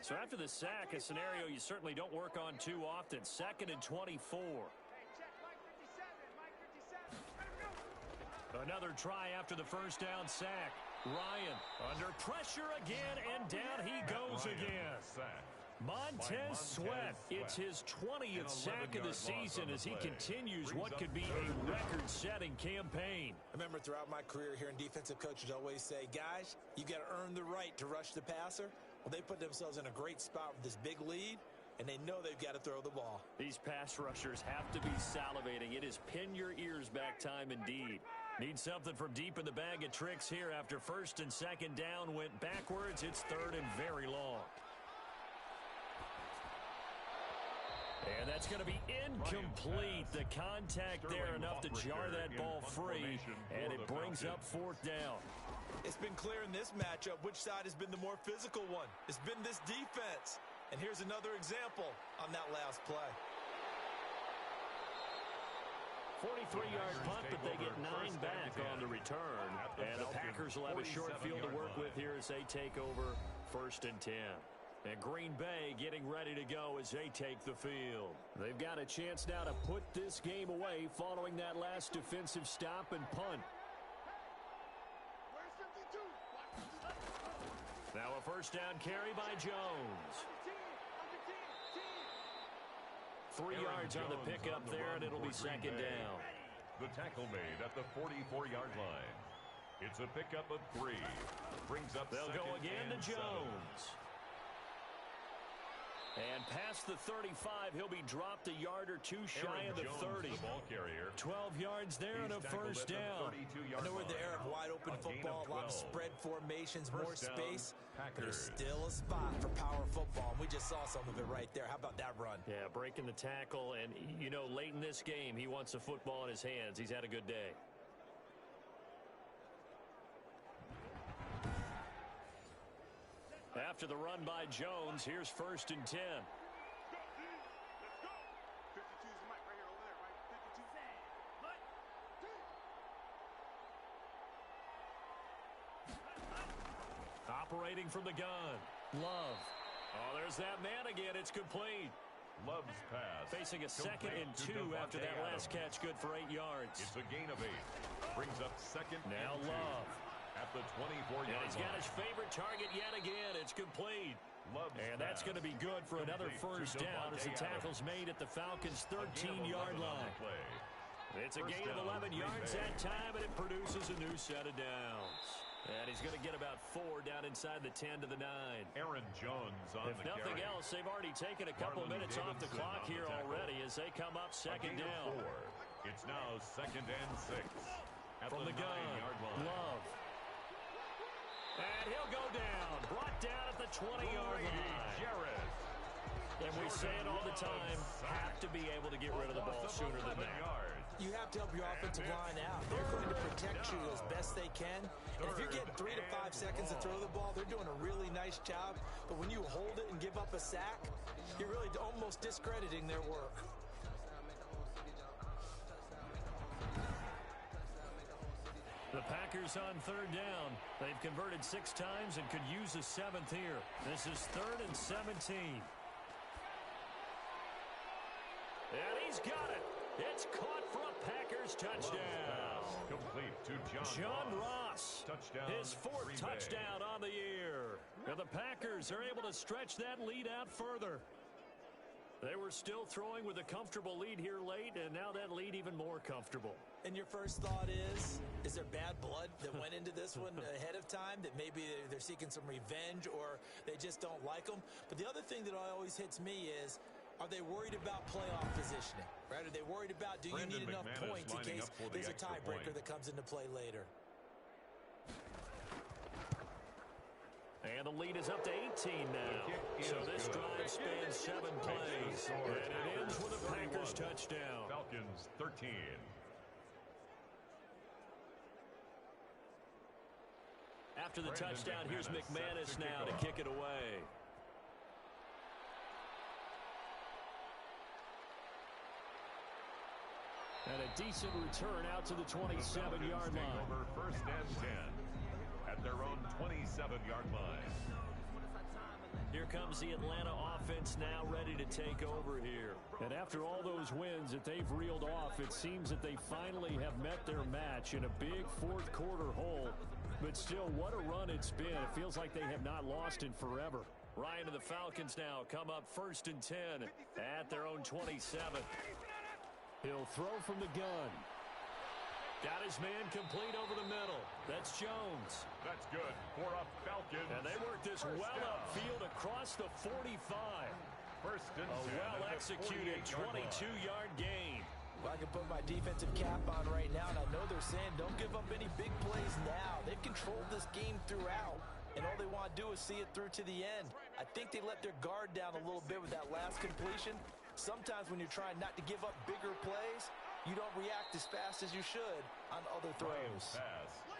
So after the sack, a scenario you certainly don't work on too often. 2nd and 24. Another try after the first down sack. Ryan under pressure again, and down he goes again. Montez Sweat, it's his 20th sack of the season as he continues what could be a record-setting campaign. I remember throughout my career hearing defensive coaches always say, guys, you got to earn the right to rush the passer. Well, they put themselves in a great spot with this big lead, and they know they've got to throw the ball. These pass rushers have to be salivating. It is pin your ears back time indeed. Need something from deep in the bag of tricks here after 1st and 2nd down went backwards. It's 3rd and very long. And that's going to be incomplete. The contact there enough to jar that ball free, and it brings up 4th down. It's been clear in this matchup which side has been the more physical one. It's been this defense. And here's another example on that last play. 43-yard punt, but they get 9 back on the return. And the Packers will have a short field to work with here as they take over 1st and 10. And Green Bay getting ready to go as they take the field. They've got a chance now to put this game away following that last defensive stop and punt. Now a 1st down carry by Jones. 3 yards on the pickup there, and it'll be 2nd down. The tackle made at the 44-yard line. It's a pickup of 3. Brings up They'll go again to Jones. And past the 35, he'll be dropped a yard or two shy of the 30. The ball carrier. 12 yards there and a first down. I know we're in the era of wide-open football, a lot of spread formations, more space, but there's still a spot for power football, and we just saw some of it right there. How about that run? Yeah, breaking the tackle, and, you know, late in this game, he wants the football in his hands. He's had a good day. After the run by Jones, here's 1st and 10. Operating from the gun. Love. Oh, there's that man again. It's complete. Love's pass. Facing a 2nd and 2 after that last catch, good for 8 yards. It's a gain of 8. Brings up 2nd now and 2. Love. At the 24-yard line. He's got his favorite target yet again. It's complete. And that's going to be good for another first down as the tackle's made at the Falcons' 13-yard line. It's a gain of 11 yards that time, and it produces a new set of downs. And he's going to get about 4 down inside the 10 to the 9. Aaron Jones on the carry. If nothing else, they've already taken a couple minutes off the clock here already as they come up 2nd down. It's now 2nd and 6. At From the gun, 9-yard line. Love. And he'll go down. Brought down at the 20-yard line. And we say it all the time, have to be able to get rid of the ball sooner than that. You have to help your offensive line out. They're going to protect you as best they can. And if you get 3 to 5 seconds to throw the ball, they're doing a really nice job. But when you hold it and give up a sack, you're really almost discrediting their work. The Packers on 3rd down. They've converted 6 times and could use a 7th here. This is 3rd and 17. And he's got it. It's caught for a Packers touchdown. Complete to John Ross. Touchdown. His 4th touchdown on the year. And the Packers are able to stretch that lead out further. They were still throwing with a comfortable lead here late, and now that lead even more comfortable. And your first thought is there bad blood that went into this one ahead of time, that maybe they're seeking some revenge or they just don't like them? But the other thing that always hits me is, are they worried about playoff positioning? Right? Are they worried about, do you need enough points in case there's a tiebreaker that comes into play later? And the lead is up to 18 now. So this drive spans 7 plays. And it ends with a Packers touchdown. Falcons 13. After the touchdown, here's McManus now to kick it away. And a decent return out to the 27-yard line. Over 1st and 10 at their own 27-yard line. Here comes the Atlanta offense now ready to take over here. And after all those wins that they've reeled off, it seems that they finally have met their match in a big 4th quarter hole. But still, what a run it's been. It feels like they have not lost in forever. Ryan and the Falcons now come up 1st and 10 at their own 27. He'll throw from the gun. Got his man complete over the middle. That's Jones. That's good for a Falcon. And they work this well upfield across the 45. 1st and 10. A well-executed 22-yard gain. Well, I can put my defensive cap on right now, and I know they're saying don't give up any big plays now. They've controlled this game throughout, and all they want to do is see it through to the end. I think they let their guard down a little bit with that last completion. Sometimes when you're trying not to give up bigger plays, you don't react as fast as you should on other throws.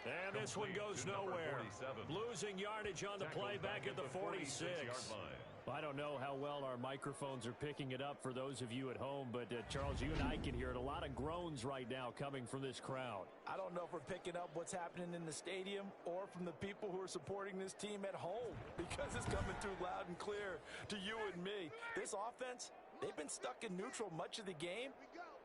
And this one goes nowhere. Losing yardage on the play back at the 46. I don't know how well our microphones are picking it up for those of you at home, but Charles, you and I can hear it. A lot of groans right now coming from this crowd. I don't know if we're picking up what's happening in the stadium or from the people who are supporting this team at home, because it's coming through loud and clear to you and me. This offense, they've been stuck in neutral much of the game.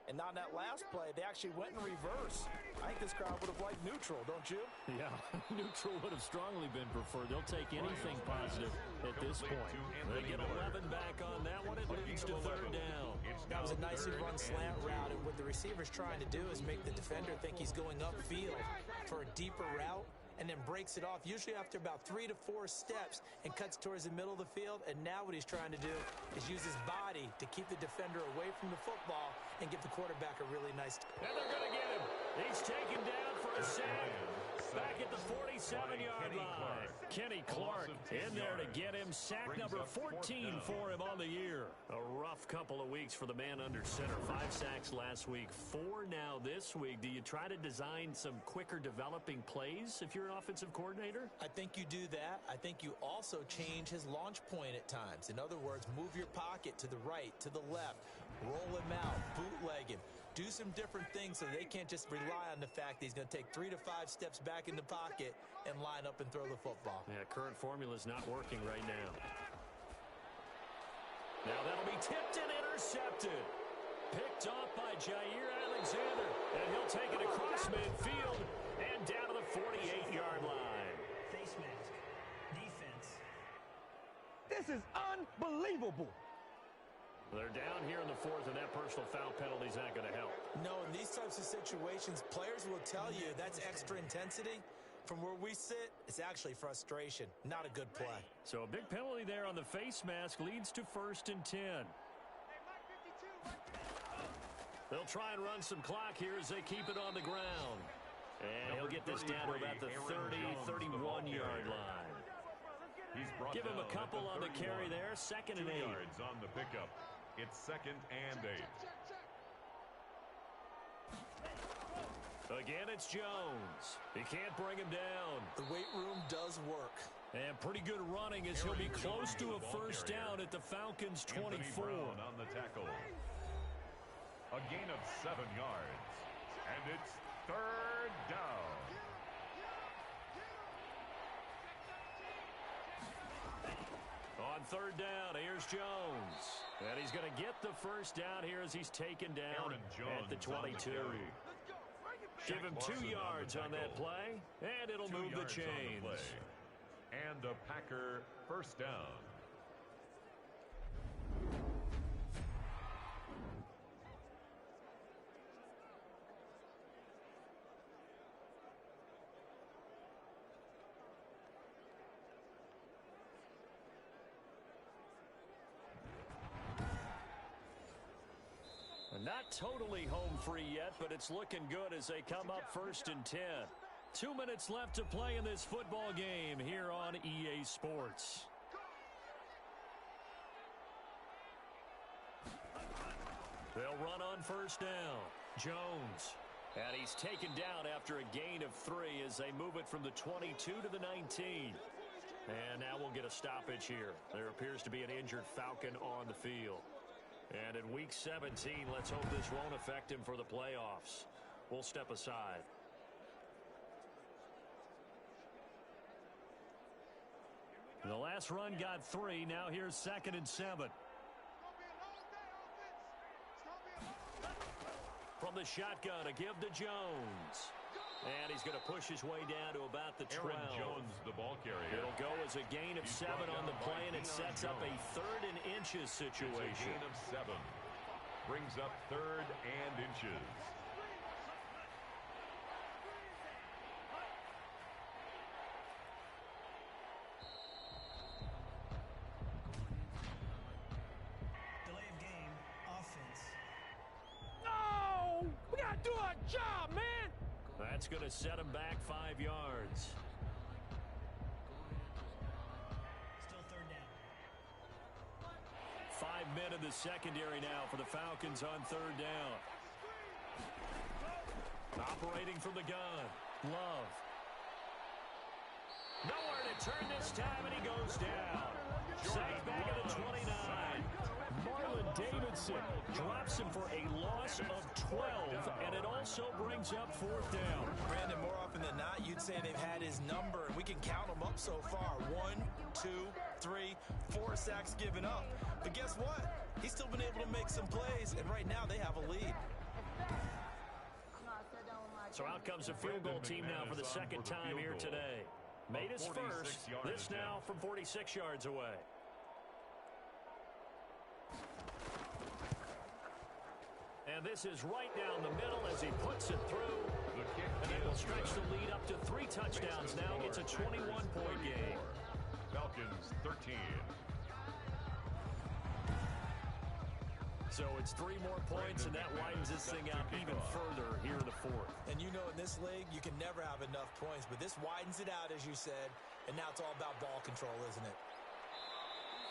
And on that last play, they actually went in reverse. I think this crowd would have liked neutral, don't you? Yeah, neutral would have strongly been preferred. They'll take anything positive at this point. They get 11 back on that one. It leads to 3rd down. That was a nicely run slant route, and what the receiver's trying to do is make the defender think he's going upfield for a deeper route, and then breaks it off, usually after about 3 to 4 steps, and cuts towards the middle of the field. And now what he's trying to do is use his body to keep the defender away from the football and give the quarterback a really nice. And they're going to get him. He's taken down for a sack. Back at the 47-yard line. Kenny Clark in there to get him. Sack number 14 for him on the year. A rough couple of weeks for the man under center. 5 sacks last week, 4 now this week. Do you try to design some quicker developing plays if you're an offensive coordinator? I think you do that. I think you also change his launch point at times. In other words, move your pocket to the right, to the left, roll him out, bootleg him. Do some different things so they can't just rely on the fact that he's going to take 3 to 5 steps back in the pocket and line up and throw the football. Yeah, current formula is not working right now. Now that'll be tipped and intercepted. Picked off by Jair Alexander. And he'll take it across midfield and down to the 48-yard line. Face mask. Defense. This is unbelievable. They're down here in the 4th, and that personal foul penalty is not going to help. No, in these types of situations, players will tell you that's extra intensity. From where we sit, it's actually frustration. Not a good play. So a big penalty there on the face mask leads to 1st and 10. They'll try and run some clock here as they keep it on the ground. And he'll get this down to about the 30, 31-yard line. Give him a couple on the carry there. 2nd and 8. 2 yards on the pickup. It's 2nd and 8. Again, it's Jones. He can't bring him down. The weight room does work. And pretty good running as he'll be close to a first down at the Falcons' 24. On the tackle. A gain of 7 yards. And it's 3rd down. On 3rd down, here's Jones. And he's going to get the first down here as he's taken down at the 22. Give him 2 yards on that play, and it'll move the chains. And a Packer first down. Not totally home free yet, but it's looking good as they come up 1st and 10. 2 minutes left to play in this football game here on EA Sports. They'll run on 1st down. Jones. And he's taken down after a gain of 3 as they move it from the 22 to the 19. And now we'll get a stoppage here. There appears to be an injured Falcon on the field. And in Week 17, let's hope this won't affect him for the playoffs. We'll step aside. The last run got 3. Now here's 2nd and 7. From the shotgun, a give to Jones. And he's going to push his way down to about the 12. Aaron Jones, the ball carrier. It'll go as a gain of 7 on the play, and it sets up a 3rd and inches situation. It's a gain of 7. Brings up 3rd and inches. Delay of game. Offense. No! We gotta do our job, man! That's going to set him back 5 yards. Still 3rd down. 5 men in the secondary now for the Falcons on 3rd down. Operating from the gun. Love. Nowhere to turn this time, and he goes down. Sacked back at the 29. Marlon Davidson drops him for a loss of 12, and it also brings up 4th down. Brandon, more often than not, you'd say they've had his number, and we can count them up so far. 1, 2, 3, 4 sacks given up. But guess what? He's still been able to make some plays, and right now they have a lead. So out comes the field goal team now for the 2nd time here today. Made his first. This now from 46 yards away. And this is right down the middle as he puts it through. And they will stretch the lead up to 3 touchdowns now. It's a 21-point game. Falcons 13. So it's 3 more points, and that widens this thing out even further here in the 4th. And you know, in this league, you can never have enough points, but this widens it out, as you said, and now it's all about ball control, isn't it?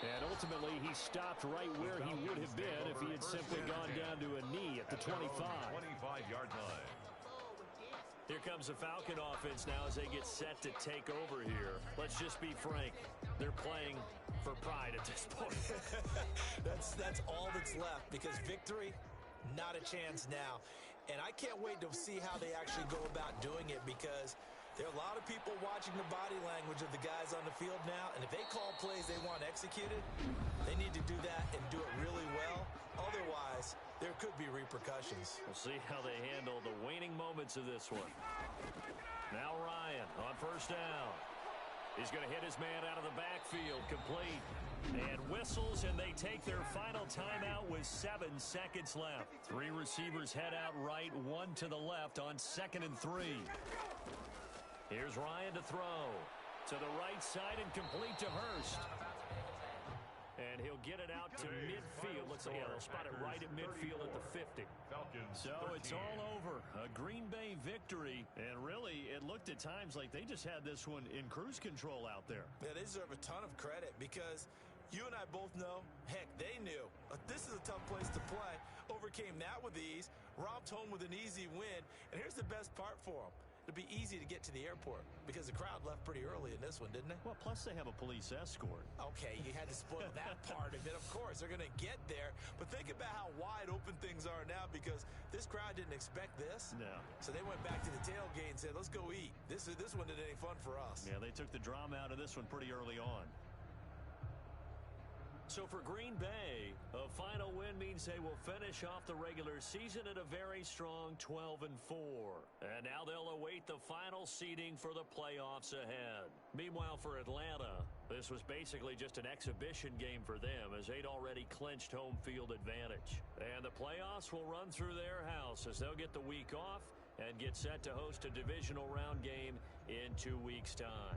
And ultimately, he stopped right where he would have been if he had simply gone down to a knee at the 25. 25-yard line. Here comes the Falcon offense now as they get set to take over here. Let's just be frank. They're playing for pride at this point. That's all that's left, because victory, not a chance now. And I can't wait to see how they actually go about doing it, because there are a lot of people watching the body language of the guys on the field now, and if they call plays they want executed, they need to do that and do it really well. Otherwise, there could be repercussions. We'll see how they handle the waning moments of this one. Now Ryan on first down. He's going to hit his man out of the backfield, complete. And whistles, and they take their final timeout with 7 seconds left. 3 receivers head out right, 1 to the left on 2nd and 3. Here's Ryan to throw. To the right side and complete to Hurst. And he'll get it out to midfield. Looks like they'll spot it right at midfield at the 50. So it's all over. A Green Bay victory. And really, it looked at times like they just had this one in cruise control out there. Yeah, they deserve a ton of credit, because you and I both know, heck, they knew. This is a tough place to play. Overcame that with ease. Romped home with an easy win. And here's the best part for them. It'd be easy to get to the airport, because the crowd left pretty early in this one, didn't they? Well, plus they have a police escort. Okay, you had to spoil that part of it. Of course, they're going to get there. But think about how wide open things are now, because this crowd didn't expect this. No. So they went back to the tailgate and said, let's go eat. This one didn't any fun for us. Yeah, they took the drama out of this one pretty early on. So for Green Bay, a final win means they will finish off the regular season at a very strong 12-4. And now they'll await the final seeding for the playoffs ahead. Meanwhile, for Atlanta, this was basically just an exhibition game for them, as they'd already clinched home field advantage. And the playoffs will run through their house, as they'll get the week off and get set to host a divisional round game in 2 weeks' time.